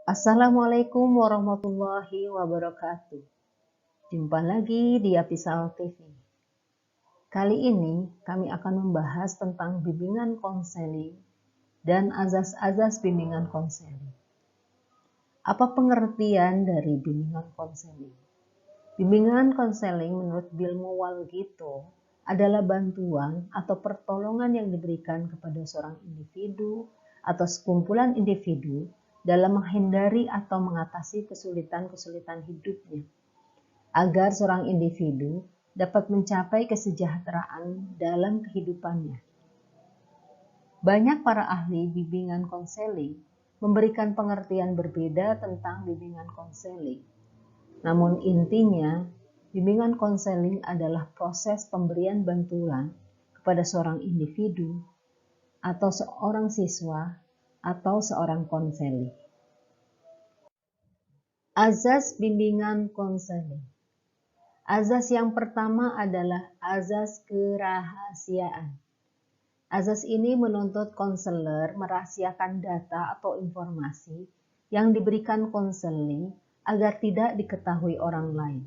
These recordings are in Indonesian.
Assalamualaikum warahmatullahi wabarakatuh. Jumpa lagi di Apisal TV. Kali ini kami akan membahas tentang bimbingan konseling dan azas-azas bimbingan konseling. Apa pengertian dari bimbingan konseling? Bimbingan konseling menurut Bilmo Walgito adalah bantuan atau pertolongan yang diberikan kepada seorang individu atau sekumpulan individu dalam menghindari atau mengatasi kesulitan-kesulitan hidupnya, agar seorang individu dapat mencapai kesejahteraan dalam kehidupannya. Banyak para ahli bimbingan konseling memberikan pengertian berbeda tentang bimbingan konseling. Namun intinya, bimbingan konseling adalah proses pemberian bantuan kepada seorang individu atau seorang siswa atau seorang konseling. Azas bimbingan konseling. Azas yang pertama adalah azas kerahasiaan. Azas ini menuntut konselor merahasiakan data atau informasi yang diberikan konseling agar tidak diketahui orang lain.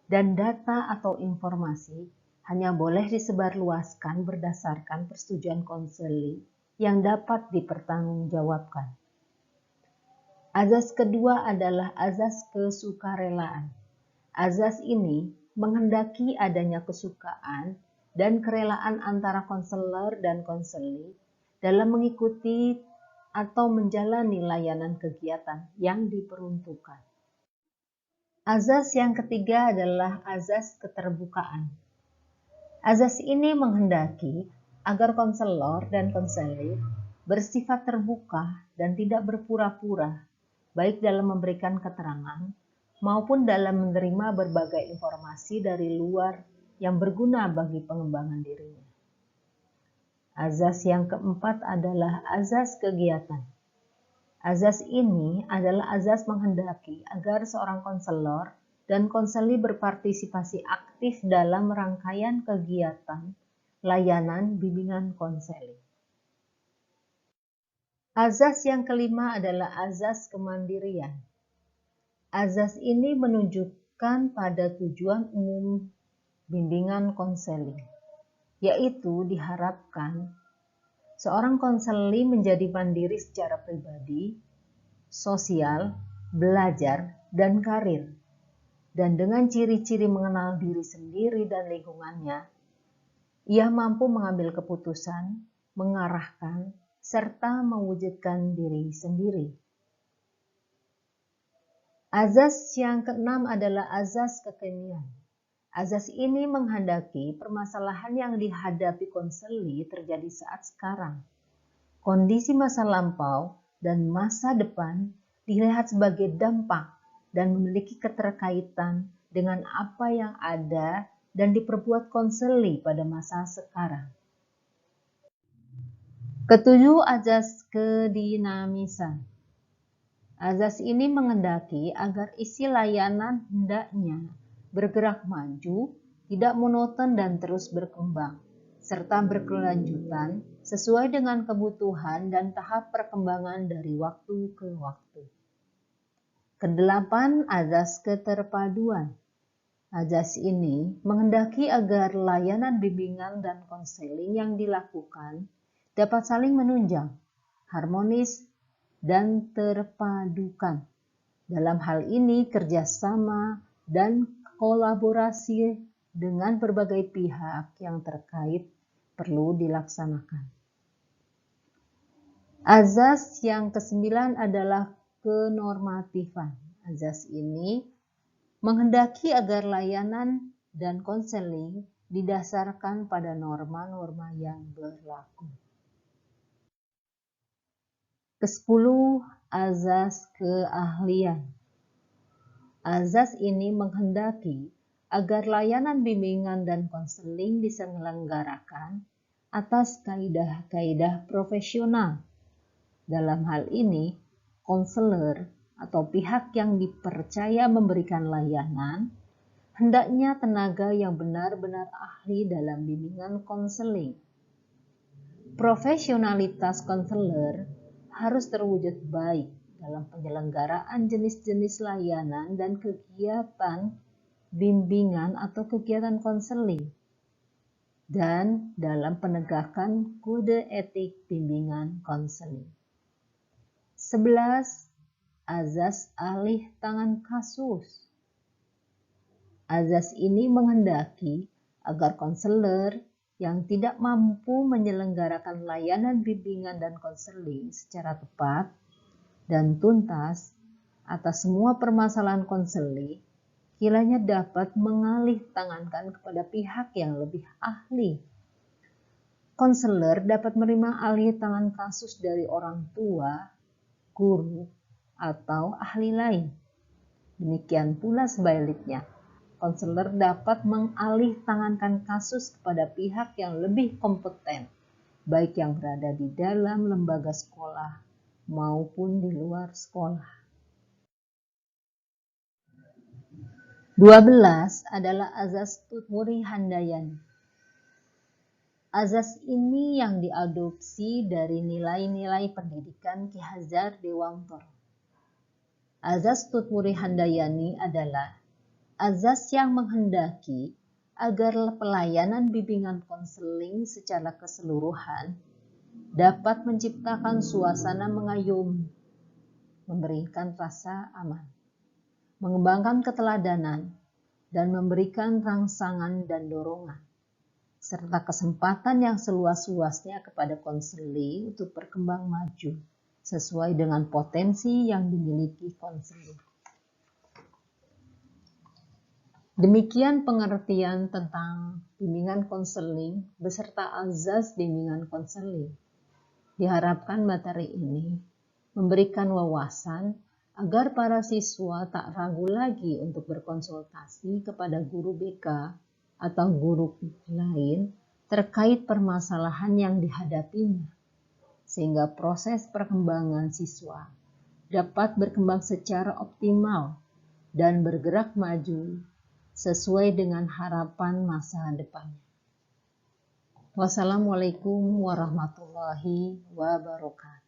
Dan data atau informasi hanya boleh disebarluaskan berdasarkan persetujuan konseling yang dapat dipertanggungjawabkan. Azas kedua adalah azas kesukarelaan. Azas ini menghendaki adanya kesukaan dan kerelaan antara konselor dan konseli dalam mengikuti atau menjalani layanan kegiatan yang diperuntukkan. Azas yang ketiga adalah azas keterbukaan. Azas ini menghendaki agar konselor dan konseli bersifat terbuka dan tidak berpura-pura, baik dalam memberikan keterangan maupun dalam menerima berbagai informasi dari luar yang berguna bagi pengembangan dirinya. Azas yang keempat adalah azas kegiatan. Azas ini adalah azas menghendaki agar seorang konselor dan konseli berpartisipasi aktif dalam rangkaian kegiatan layanan bimbingan konseling. Azas yang kelima adalah azas kemandirian. Azas ini menunjukkan pada tujuan umum bimbingan konseling, yaitu diharapkan seorang konseli menjadi mandiri secara pribadi, sosial, belajar, dan karir. Dan dengan ciri-ciri mengenal diri sendiri dan lingkungannya, ia mampu mengambil keputusan, mengarahkan, serta mewujudkan diri sendiri. Azas yang keenam adalah azas kekinian. Azas ini menghendaki permasalahan yang dihadapi konseli terjadi saat sekarang. Kondisi masa lampau dan masa depan dilihat sebagai dampak dan memiliki keterkaitan dengan apa yang ada dan diperbuat konseli pada masa sekarang. Ketujuh, azas kedinamisan. Azas ini menghendaki agar isi layanan hendaknya bergerak maju, tidak monoton dan terus berkembang, serta berkelanjutan sesuai dengan kebutuhan dan tahap perkembangan dari waktu ke waktu. Kedelapan, azas keterpaduan. Azas ini menghendaki agar layanan bimbingan dan konseling yang dilakukan dapat saling menunjang, harmonis, dan terpadukan. Dalam hal ini, kerjasama dan kolaborasi dengan berbagai pihak yang terkait perlu dilaksanakan. Azas yang kesembilan adalah kenormatifan. Azas ini menghendaki agar layanan dan konseling didasarkan pada norma-norma yang berlaku. Kesepuluh, azas keahlian. Azas ini menghendaki agar layanan bimbingan dan konseling diselenggarakan atas kaidah-kaidah profesional. Dalam hal ini, konselor atau pihak yang dipercaya memberikan layanan hendaknya tenaga yang benar-benar ahli dalam bimbingan konseling. Profesionalitas konselor harus terwujud baik dalam penyelenggaraan jenis-jenis layanan dan kegiatan bimbingan atau kegiatan konseling, dan dalam penegakan kode etik bimbingan konseling. 11. Azas alih tangan kasus. Azas ini menghendaki agar konselor yang tidak mampu menyelenggarakan layanan bimbingan dan konseling secara tepat dan tuntas atas semua permasalahan konseling kiranya dapat mengalih tangankan kepada pihak yang lebih ahli. Konselor dapat menerima alih tangan kasus dari orang tua, guru, atau ahli lain. Demikian pula sebaliknya, konselor dapat mengalih tangankan kasus kepada pihak yang lebih kompeten, baik yang berada di dalam lembaga sekolah maupun di luar sekolah. 12 adalah azas Tutmuri Handayani. Azas ini yang diadopsi dari nilai-nilai pendidikan Ki Hajar Dewantara. Azas Tutmuri Handayani adalah azas yang menghendaki agar pelayanan bimbingan konseling secara keseluruhan dapat menciptakan suasana mengayomi, memberikan rasa aman, mengembangkan keteladanan, dan memberikan rangsangan dan dorongan, serta kesempatan yang seluas-luasnya kepada konseling untuk berkembang maju sesuai dengan potensi yang dimiliki konseling. Demikian pengertian tentang bimbingan konseling beserta azas bimbingan konseling. Diharapkan materi ini memberikan wawasan agar para siswa tak ragu lagi untuk berkonsultasi kepada guru BK atau guru lain terkait permasalahan yang dihadapinya, sehingga proses perkembangan siswa dapat berkembang secara optimal dan bergerak maju sesuai dengan harapan masa depannya. Wassalamualaikum warahmatullahi wabarakatuh.